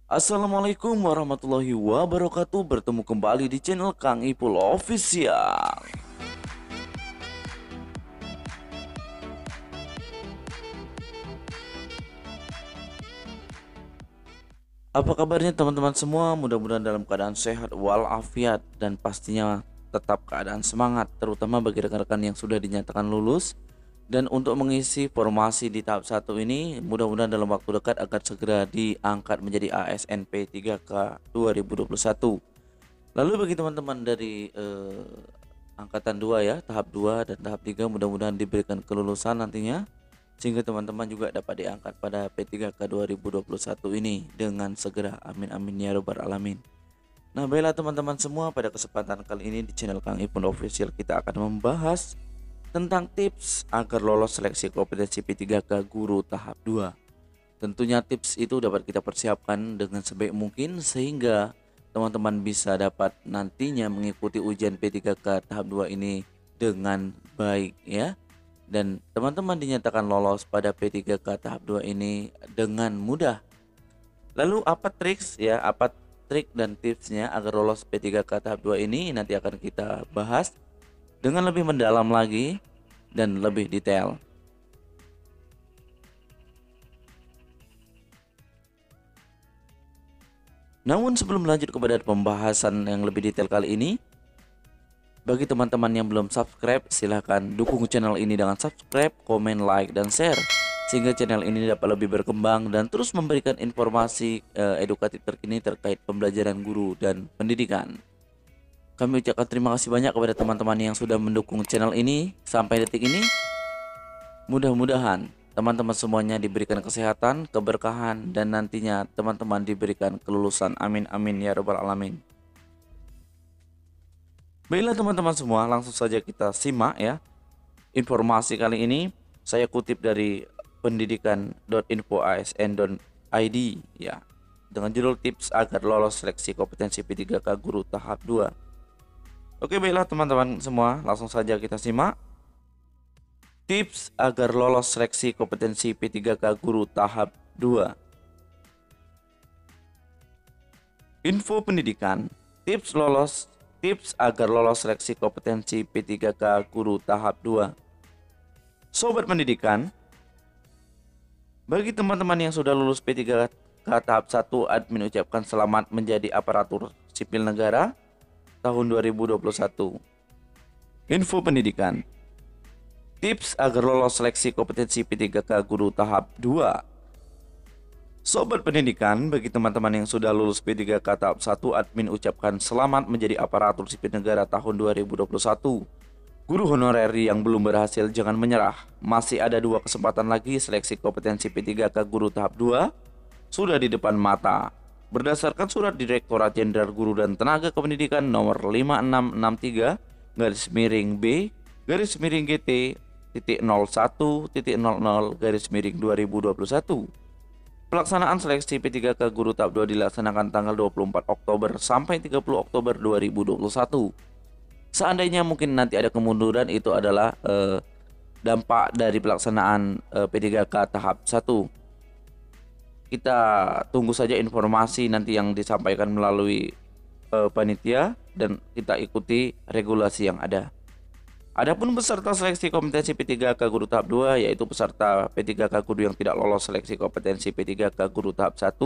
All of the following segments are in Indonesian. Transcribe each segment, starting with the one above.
Assalamualaikum warahmatullahi wabarakatuh. Bertemu kembali di channel Kang Ipul Official. Apa kabarnya teman-teman semua? Mudah-mudahan dalam keadaan sehat walafiat dan pastinya tetap keadaan semangat, terutama bagi rekan-rekan yang sudah dinyatakan lulus. Dan untuk mengisi formasi di tahap 1 ini, mudah-mudahan dalam waktu dekat akan segera diangkat menjadi ASNP 3K 2021. Lalu bagi teman-teman dari angkatan 2 ya, tahap 2 dan tahap 3, mudah-mudahan diberikan kelulusan nantinya sehingga teman-teman juga dapat diangkat pada P3K 2021 ini dengan segera. Amin amin ya robbal alamin. Nah, baiklah teman-teman semua, pada kesempatan kali ini di channel Kang Ipun Official kita akan membahas tentang tips agar lolos seleksi kompetensi P3K guru tahap 2. Tentunya tips itu dapat kita persiapkan dengan sebaik mungkin sehingga teman-teman bisa dapat nantinya mengikuti ujian P3K tahap 2 ini dengan baik ya. Dan teman-teman dinyatakan lolos pada P3K tahap 2 ini dengan mudah. Lalu apa trik dan tipsnya agar lolos P3K tahap 2 ini nanti akan kita bahas dengan lebih mendalam lagi dan lebih detail. Namun sebelum lanjut kepada pembahasan yang lebih detail kali ini, bagi teman-teman yang belum subscribe, silahkan dukung channel ini dengan subscribe, komen, like, dan share sehingga channel ini dapat lebih berkembang dan terus memberikan informasi edukatif terkini terkait pembelajaran guru dan pendidikan. Kami ucapkan terima kasih banyak kepada teman-teman yang sudah mendukung channel ini sampai detik ini. Mudah-mudahan teman-teman semuanya diberikan kesehatan, keberkahan, dan nantinya teman-teman diberikan kelulusan. Amin amin ya robbal alamin. Baiklah teman-teman semua, langsung saja kita simak ya. Informasi kali ini saya kutip dari pendidikan.info.asn.id ya, dengan judul tips agar lolos seleksi kompetensi P3K guru tahap 2. Oke, baiklah teman-teman semua, langsung saja kita simak. Tips agar lolos seleksi kompetensi P3K guru tahap 2. Info pendidikan, tips agar lolos seleksi kompetensi P3K guru tahap 2. Sobat pendidikan, bagi teman-teman yang sudah lulus P3K tahap 1, admin ucapkan selamat menjadi aparatur sipil negara tahun 2021. Info pendidikan, tips agar lolos seleksi kompetensi P3K guru tahap 2. Sobat pendidikan, bagi teman-teman yang sudah lulus P3K tahap 1, admin ucapkan selamat menjadi aparatur sipil negara tahun 2021. Guru honorer yang belum berhasil jangan menyerah. Masih ada 2 kesempatan lagi, seleksi kompetensi P3K guru tahap 2 sudah di depan mata. Berdasarkan surat Direktorat Jenderal Guru dan Tenaga Kependidikan nomor 5663/B-GT01.00/2021. Pelaksanaan seleksi P3K guru tahap 2 dilaksanakan tanggal 24 Oktober sampai 30 Oktober 2021. Seandainya mungkin nanti ada kemunduran, itu adalah dampak dari pelaksanaan P3K tahap 1. Kita tunggu saja informasi nanti yang disampaikan melalui panitia dan kita ikuti regulasi yang ada. Adapun peserta seleksi kompetensi P3K guru tahap 2 yaitu peserta P3K guru yang tidak lolos seleksi kompetensi P3K guru tahap 1,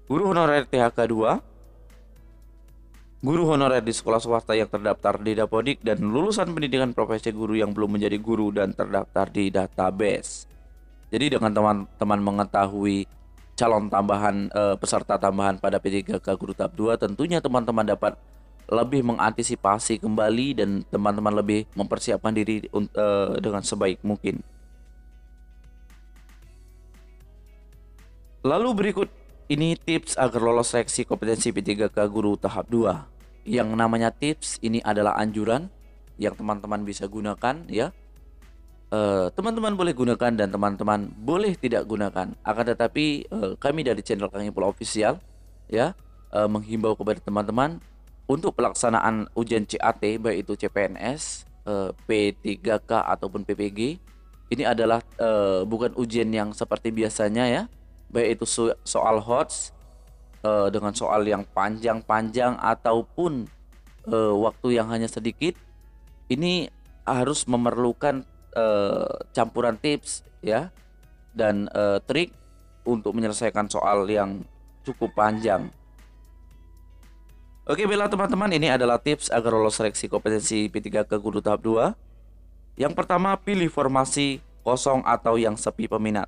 guru honorer THK 2, guru honorer di sekolah swasta yang terdaftar di Dapodik, dan lulusan pendidikan profesi guru yang belum menjadi guru dan terdaftar di database. Jadi dengan teman-teman mengetahui calon tambahan peserta tambahan pada P3K guru tahap 2, tentunya teman-teman dapat lebih mengantisipasi kembali dan teman-teman lebih mempersiapkan diri dengan sebaik mungkin. Lalu berikut ini tips agar lolos seleksi kompetensi P3K guru tahap 2. Yang namanya tips ini adalah anjuran yang teman-teman bisa gunakan ya. Teman-teman boleh gunakan dan teman-teman boleh tidak gunakan. Akan tetapi kami dari channel Kang Ipul Official ya menghimbau kepada teman-teman untuk pelaksanaan ujian CAT baik itu CPNS, P3K ataupun PPG. Ini adalah bukan ujian yang seperti biasanya ya. baik itu soal HOTS dengan soal yang panjang-panjang ataupun waktu yang hanya sedikit. Ini harus memerlukan campuran tips ya dan trik untuk menyelesaikan soal yang cukup panjang. Oke, baiklah teman-teman, ini adalah tips agar lolos seleksi kompetensi P3K Guru tahap 2. Yang pertama, pilih formasi kosong atau yang sepi peminat.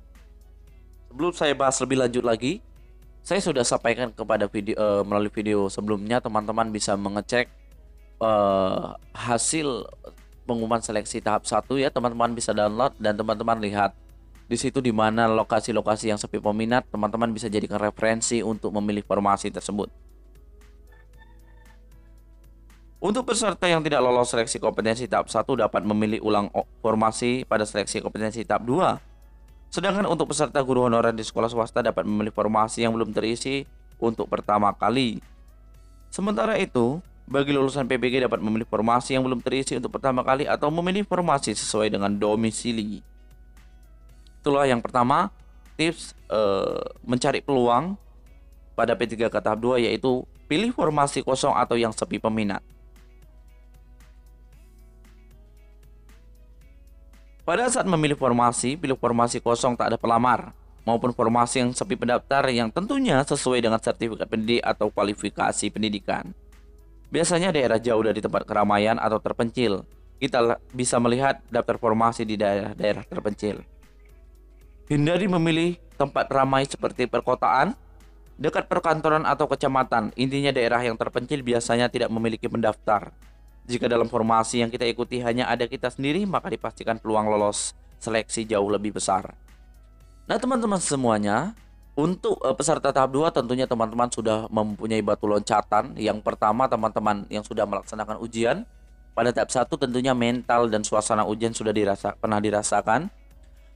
Sebelum saya bahas lebih lanjut lagi, saya sudah sampaikan kepada melalui video sebelumnya, teman-teman bisa mengecek hasil pengumuman seleksi tahap 1 ya, teman-teman bisa download dan teman-teman lihat di situ di mana lokasi-lokasi yang sepi peminat, teman-teman bisa jadikan referensi untuk memilih formasi tersebut. Untuk peserta yang tidak lolos seleksi kompetensi tahap 1 dapat memilih ulang formasi pada seleksi kompetensi tahap 2. Sedangkan untuk peserta guru honorer di sekolah swasta dapat memilih formasi yang belum terisi untuk pertama kali. Sementara itu, bagi lulusan PPG dapat memilih formasi yang belum terisi untuk pertama kali atau memilih formasi sesuai dengan domisili. Itulah yang pertama, tips mencari peluang pada P3K tahap 2, yaitu pilih formasi kosong atau yang sepi peminat. Pada saat memilih formasi, pilih formasi kosong tak ada pelamar maupun formasi yang sepi pendaftar yang tentunya sesuai dengan sertifikat pendidik atau kualifikasi pendidikan. Biasanya daerah jauh dari tempat keramaian atau terpencil. Kita bisa melihat daftar formasi di daerah-daerah terpencil. Hindari memilih tempat ramai seperti perkotaan, dekat perkantoran atau kecamatan. Intinya daerah yang terpencil biasanya tidak memiliki pendaftar. Jika dalam formasi yang kita ikuti hanya ada kita sendiri, maka dipastikan peluang lolos seleksi jauh lebih besar. Nah teman-teman semuanya, untuk peserta tahap 2 tentunya teman-teman sudah mempunyai batu loncatan. Yang pertama, teman-teman yang sudah melaksanakan ujian pada tahap 1 tentunya mental dan suasana ujian sudah pernah dirasakan.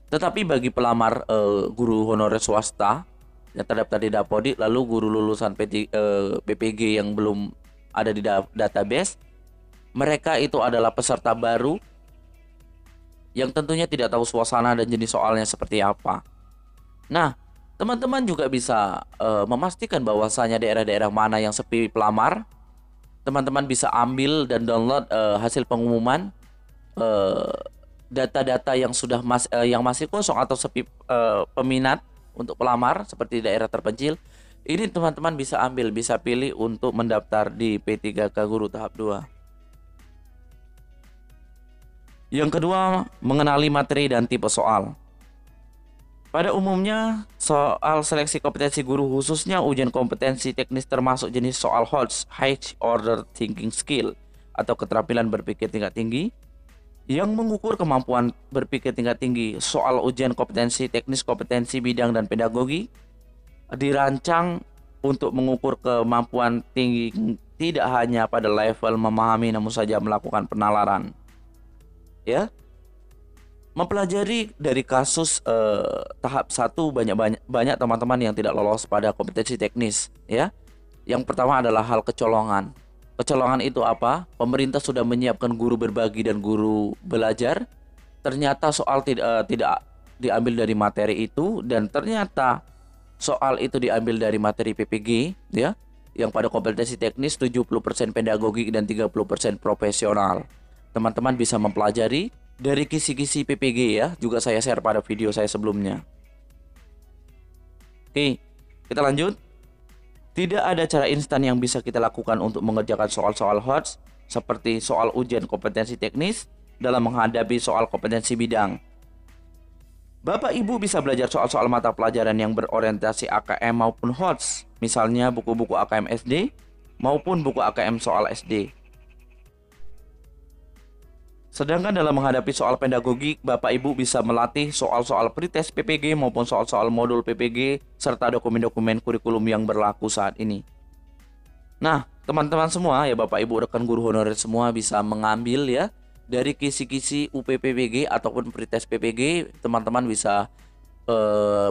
Tetapi bagi pelamar guru honorer swasta yang terdaftar di Dapodi, lalu guru lulusan PPG yang belum ada di database, mereka itu adalah peserta baru yang tentunya tidak tahu suasana dan jenis soalnya seperti apa. Nah, teman-teman juga bisa memastikan bahwasanya daerah-daerah mana yang sepi pelamar. Teman-teman bisa ambil dan download hasil pengumuman data-data yang yang masih kosong atau sepi peminat untuk pelamar seperti daerah terpencil. Ini teman-teman bisa ambil, bisa pilih untuk mendaftar di P3K Guru tahap 2. Yang kedua, mengenali materi dan tipe soal. Pada umumnya, soal seleksi kompetensi guru khususnya ujian kompetensi teknis termasuk jenis soal HOTS, High Order Thinking Skill, atau keterampilan berpikir tingkat tinggi, yang mengukur kemampuan berpikir tingkat tinggi. Soal ujian kompetensi teknis kompetensi bidang dan pedagogi dirancang untuk mengukur kemampuan tinggi tidak hanya pada level memahami namun saja melakukan penalaran. Ya, mempelajari dari kasus tahap 1 banyak teman-teman yang tidak lolos pada kompetensi teknis ya. Yang pertama adalah hal kecolongan. Kecolongan itu apa? Pemerintah sudah menyiapkan guru berbagi dan guru belajar. Ternyata soal tidak diambil dari materi itu, dan ternyata soal itu diambil dari materi PPG ya. Yang pada kompetensi teknis 70% pedagogi dan 30% profesional. Teman-teman bisa mempelajari dari kisi-kisi PPG ya, juga saya share pada video saya sebelumnya. Oke, kita lanjut. Tidak ada cara instan yang bisa kita lakukan untuk mengerjakan soal-soal HOTS seperti soal ujian kompetensi teknis dalam menghadapi soal kompetensi bidang. Bapak Ibu bisa belajar soal-soal mata pelajaran yang berorientasi AKM maupun HOTS, misalnya buku-buku AKM SD maupun buku AKM soal SD. Sedangkan dalam menghadapi soal pedagogi, Bapak Ibu bisa melatih soal-soal pretest PPG maupun soal-soal modul PPG serta dokumen-dokumen kurikulum yang berlaku saat ini. Nah, teman-teman semua ya, Bapak Ibu rekan guru honorer semua bisa mengambil ya dari kisi-kisi UPPPG ataupun pretest PPG. Teman-teman bisa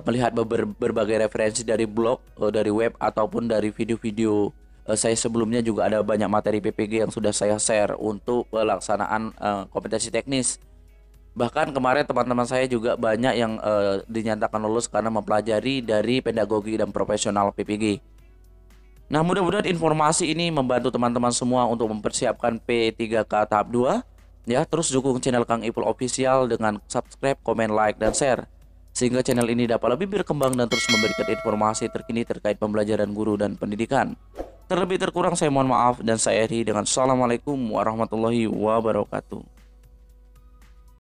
melihat berbagai referensi dari blog, dari web ataupun dari video-video saya sebelumnya. Juga ada banyak materi PPG yang sudah saya share untuk pelaksanaan kompetensi teknis. Bahkan kemarin teman-teman saya juga banyak yang dinyatakan lulus karena mempelajari dari pedagogi dan profesional PPG. Nah, mudah-mudahan informasi ini membantu teman-teman semua untuk mempersiapkan P3K tahap 2. Ya, terus dukung channel Kang Ipul Official dengan subscribe, komen, like, dan share. Sehingga channel ini dapat lebih berkembang dan terus memberikan informasi terkini terkait pembelajaran guru dan pendidikan. Terlebih terkurang saya mohon maaf dan saya akhiri dengan Assalamualaikum warahmatullahi wabarakatuh.